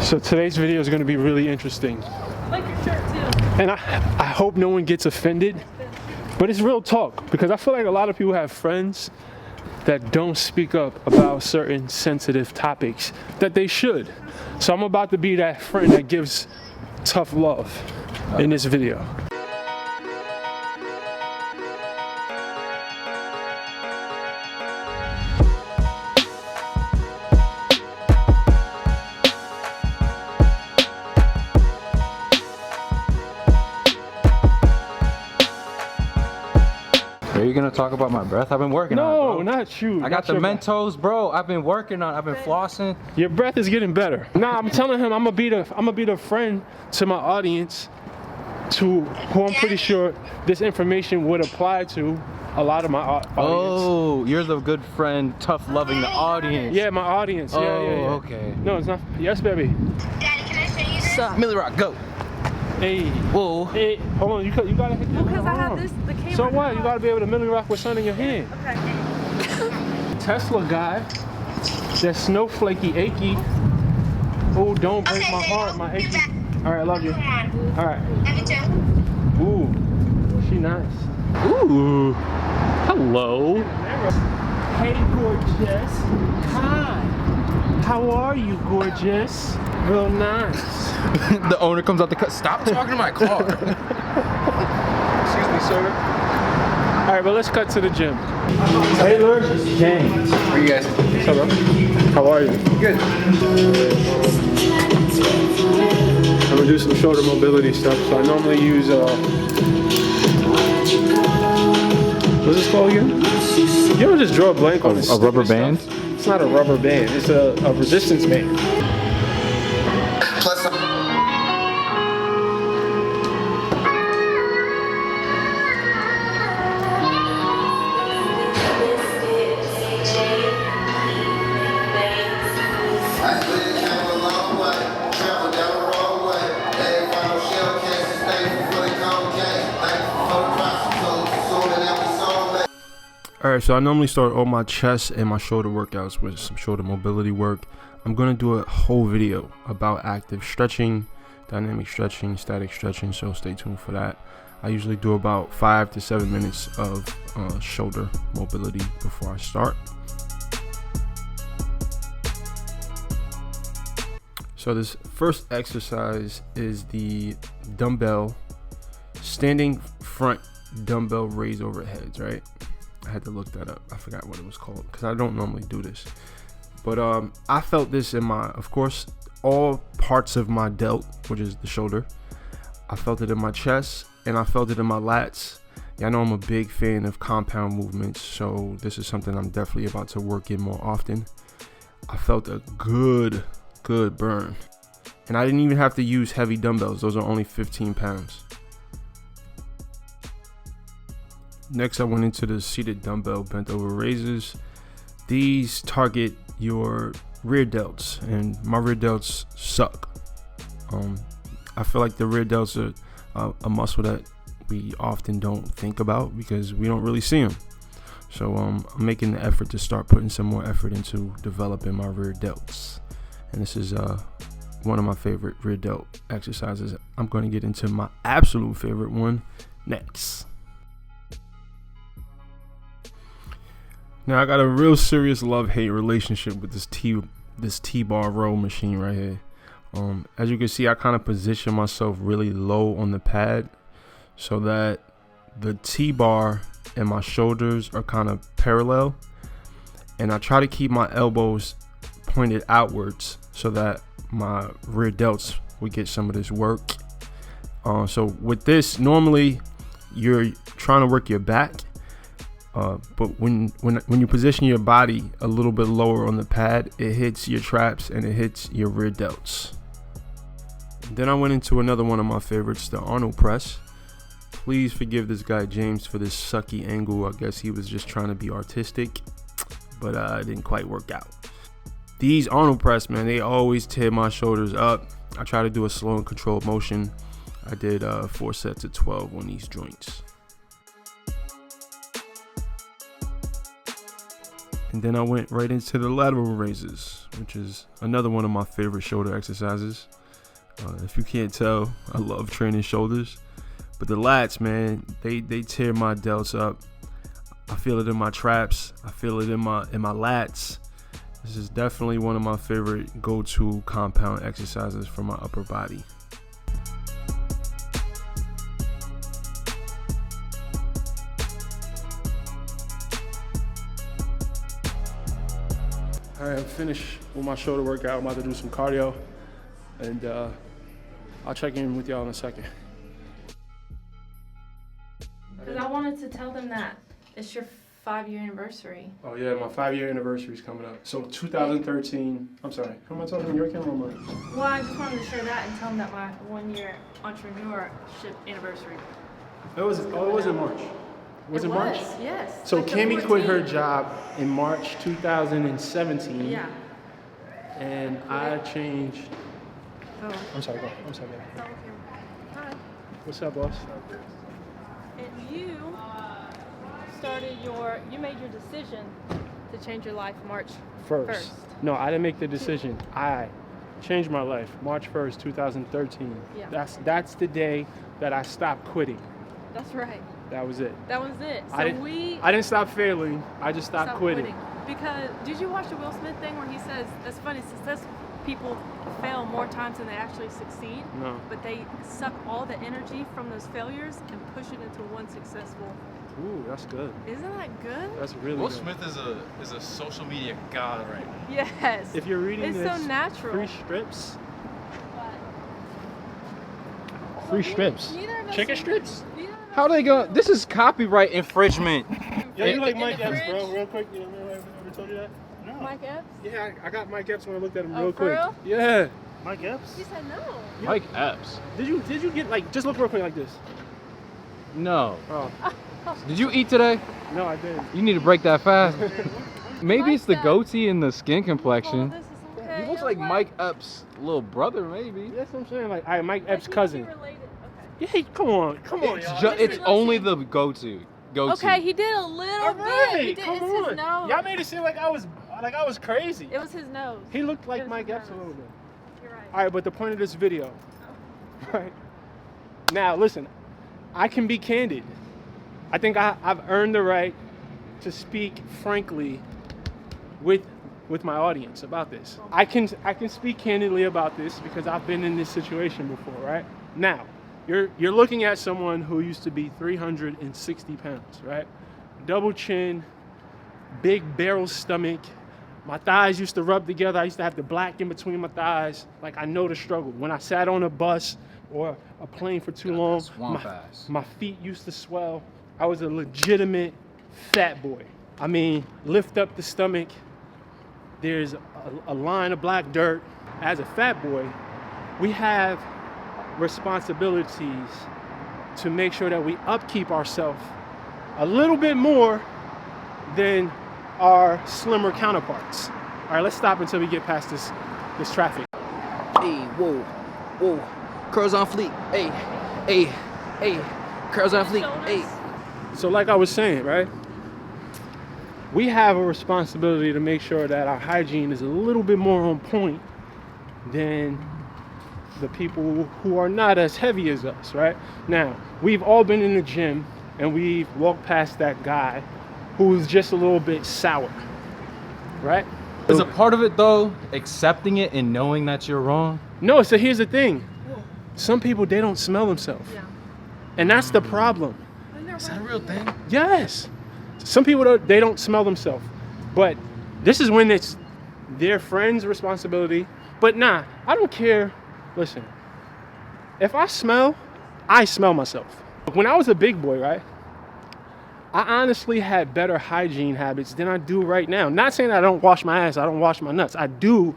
So today's video is going to be really interesting. I like your shirt too. And I hope no one gets offended, but it's real talk, because I feel like a lot of people have friends that don't speak up about certain sensitive topics that they should. So I'm about to be that friend that gives tough love in this video. Are you gonna talk about my breath? I've been working on it, bro. No, not you. I got the Mentos, bro. I've been working on it. I've been flossing. Your breath is getting better. Nah, I'm telling him I'm gonna be the friend to my audience, to who I'm pretty sure this information would apply to a lot of my audience. Oh, you're the good friend, tough loving the audience. Yeah, my audience. Yeah, oh, yeah, yeah. Okay. No, it's not. Yes, baby. Daddy, can I show you this? Millie Rock, go. Hey. Whoa. Hey, hold on. You gotta hit this. Because I have the camera. So what? You gotta be able to Millie Rock with something in your hand. Okay. Tesla guy. That snowflakey achy. Oh, don't break my heart, my achy. All right, I love you. Come on. All right. Let me tell. Ooh, she nice. Ooh, hello. Hey, gorgeous. Hi. How are you, gorgeous? Real nice. The owner comes out the cut. Stop talking to my car. Excuse me, sir. All right, but let's cut to the gym. Taylor, James. How are you guys? What's up, bro? How are you? Good. I'm gonna do some shoulder mobility stuff. So I normally use what's this called again? You ever just draw a blank on this? A rubber band? It's not a rubber band. It's a resistance band. Plus, Alright, so I normally start all my chest and my shoulder workouts with some shoulder mobility work. I'm going to do a whole video about active stretching, dynamic stretching, static stretching, so stay tuned for that. I usually do about 5 to 7 minutes of shoulder mobility before I start. So this first exercise is the dumbbell, standing front dumbbell raise overheads, right? I had to look that up. I forgot what it was called because I don't normally do this. But I felt this in my, of course, all parts of my delt, which is the shoulder. I felt it in my chest and I felt it in my lats. Yeah, I know I'm a big fan of compound movements, so this is something I'm definitely about to work in more often. I felt a good burn. And I didn't even have to use heavy dumbbells. Those are only 15 pounds. Next, I went into the seated dumbbell bent over raises. These target your rear delts, and my rear delts suck. I feel like the rear delts are a muscle that we often don't think about because we don't really see them. So I'm making the effort to start putting some more effort into developing my rear delts. And this is one of my favorite rear delt exercises. I'm going to get into my absolute favorite one next. Now I got a real serious love-hate relationship with this T-bar row machine right here. As you can see, I kind of position myself really low on the pad so that the T-bar and my shoulders are kind of parallel, and I try to keep my elbows pointed outwards so that my rear delts would get some of this work. So with this, normally you're trying to work your back. But when you position your body a little bit lower on the pad, it hits your traps and it hits your rear delts. Then I went into another one of my favorites, the Arnold press. Please forgive this guy James for this sucky angle. I guess he was just trying to be artistic, but it didn't quite work out. These Arnold press, man, they always tear my shoulders up. I try to do a slow and controlled motion. I did 4 sets of 12 on these joints. And then I went right into the lateral raises, which is another one of my favorite shoulder exercises. If you can't tell, I love training shoulders. But the lats, man, they tear my delts up. I feel it in my traps. I feel it in my lats. This is definitely one of my favorite go-to compound exercises for my upper body. All right, I'm finished with my shoulder workout. I'm about to do some cardio, and I'll check in with y'all in a second. Because I wanted to tell them that it's your 5-year anniversary. Oh yeah, my 5-year anniversary is coming up. So 2013. I'm sorry. Who am I talking to? Your camera or mine? Well, I just wanted to share that and tell them that my 1-year entrepreneurship anniversary. It was in March. Was it March? Yes. So like Cammie quit her job in March 2017. Yeah. And I changed. Oh. I'm sorry. Go. I'm sorry. It's all okay. Hi. What's up, boss? And you made your decision to change your life March 1st. No, I didn't make the decision. I changed my life March 1st, 2013. Yeah. That's the day that I stopped quitting. That's right. That was it. That was it. So I didn't stop failing. I just stopped quitting. Because did you watch the Will Smith thing where he says, that's funny, successful people fail more times than they actually succeed? No. But they suck all the energy from those failures and push it into one successful. Ooh, that's good. Isn't that good? That's really Will good. Smith is a social media god right now. Yes. If you're reading it's this, so natural. free strips. But, Free strips. neither of us Chicken are- strips? neither of us How they go? This is copyright infringement. Yeah, you like In Mike the Epps, bro. fridge? Real quick, you know, ever told you that? are Mike Epps? Yeah, I got Mike Epps when I looked at him Oh, real for quick. real? Yeah. Mike Epps? He said no. Mike Epps. Did you get like just look real quick like this? No. Oh, Did you eat today? no, I didn't. You need to break that fast. Maybe Like it's the that. goatee and the skin Oh, complexion. this is okay. He looks like Mike Epps' little brother, maybe. That's what I'm saying. Like, Mike Like, Epps' he cousin. related. Okay. Yeah, come on, y'all. It's only the goatee. Okay, he did a little All bit. right, He did. come It's on. his nose. Y'all made it seem like I was crazy. It was his nose. He looked It like was Mike his Epps a nose. little bit. You're right. All right, but the point of this video, right? Now, listen, I can be candid. I think I've earned the right to speak frankly with my audience about this. I can speak candidly about this because I've been in this situation before, right? Now, you're looking at someone who used to be 360 pounds, right? Double chin, big barrel stomach. My thighs used to rub together. I used to have the black in between my thighs. Like, I know the struggle. When I sat on a bus or a plane for too long, my feet used to swell. I was a legitimate fat boy. I mean, lift up the stomach. There's a line of black dirt. As a fat boy, we have responsibilities to make sure that we upkeep ourselves a little bit more than our slimmer counterparts. All right, let's stop until we get past this traffic. Hey, whoa, whoa. Curls on fleek. Hey. Curls on fleek. Hey. So like I was saying, right? We have a responsibility to make sure that our hygiene is a little bit more on point than the people who are not as heavy as us, right? Now, we've all been in the gym and we've walked past that guy who's just a little bit sour, right? Is a part of it though accepting it and knowing that you're wrong? No, so here's the thing. Some people, they don't smell themselves. Yeah. And that's the problem. Is that a real thing? Yes. Some people, they don't smell themselves. But this is when it's their friend's responsibility. But nah, I don't care. Listen, if I smell myself. When I was a big boy, right? I honestly had better hygiene habits than I do right now. Not saying I don't wash my ass, I don't wash my nuts. I do,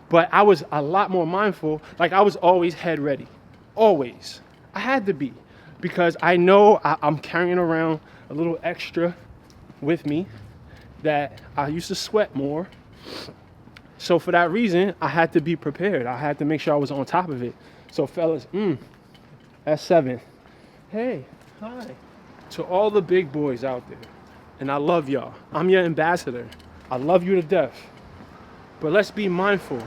but I was a lot more mindful. Like, I was always head ready. Always. I had to be. Because I know I'm carrying around a little extra with me that I used to sweat more. So for that reason, I had to be prepared. I had to make sure I was on top of it. So fellas, that's 7. Hey, hi. To all the big boys out there, and I love y'all. I'm your ambassador. I love you to death. But let's be mindful.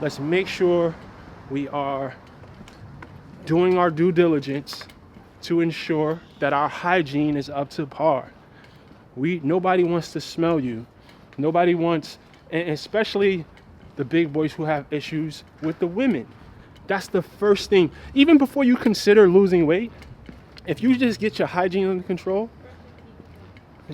Let's make sure we are doing our due diligence to ensure that our hygiene is up to par. Nobody wants to smell you. Nobody wants, and especially the big boys who have issues with the women. That's the first thing. Even before you consider losing weight, if you just get your hygiene under control,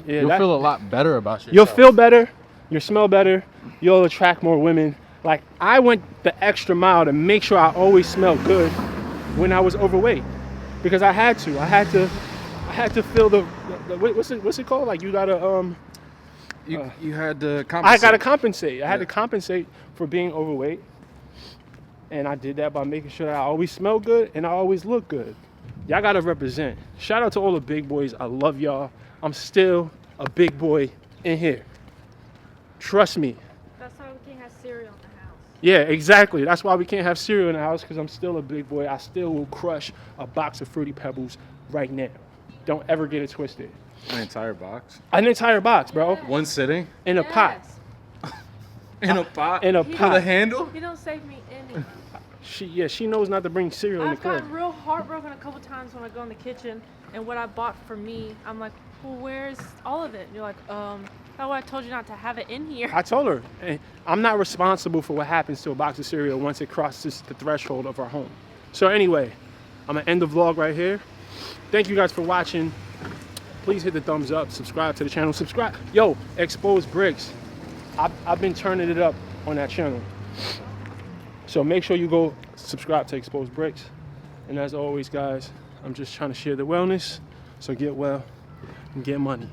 You'll feel a lot better about yourself. you'll feel better, you'll smell better, you'll attract more women. Like, I went the extra mile to make sure I always smelled good when I was overweight, because I had to. I had to feel the what's it called? Like, you gotta You had to compensate. I gotta compensate. I had to compensate for being overweight, and I did that by making sure that I always smell good and I always look good. Y'all gotta represent. Shout out to all the big boys. I love y'all. I'm still a big boy in here. Trust me. That's why we can't have cereal in the house. Yeah, exactly. That's why we can't have cereal in the house, because I'm still a big boy. I still will crush a box of Fruity Pebbles right now. Don't ever get it twisted. An entire box? An entire box, bro. One sitting? In a pot. Yes. In a pot? In a With pot. a handle? You don't save me any. She knows not to bring cereal in the I've crib. gotten real heartbroken a couple times when I go in the kitchen and what I bought for me, I'm like, well, where's all of it? And you're like, that's why I told you not to have it in here. I told her, hey, I'm not responsible for what happens to a box of cereal once it crosses the threshold of our home. So anyway, I'm gonna end the vlog right here. Thank you guys for watching. Please hit the thumbs up, subscribe to the channel, subscribe. Yo, Expose Brix. I've been turning it up on that channel. So make sure you go subscribe to Expose Brix. And as always, guys, I'm just trying to share the wellness. So get well and get money.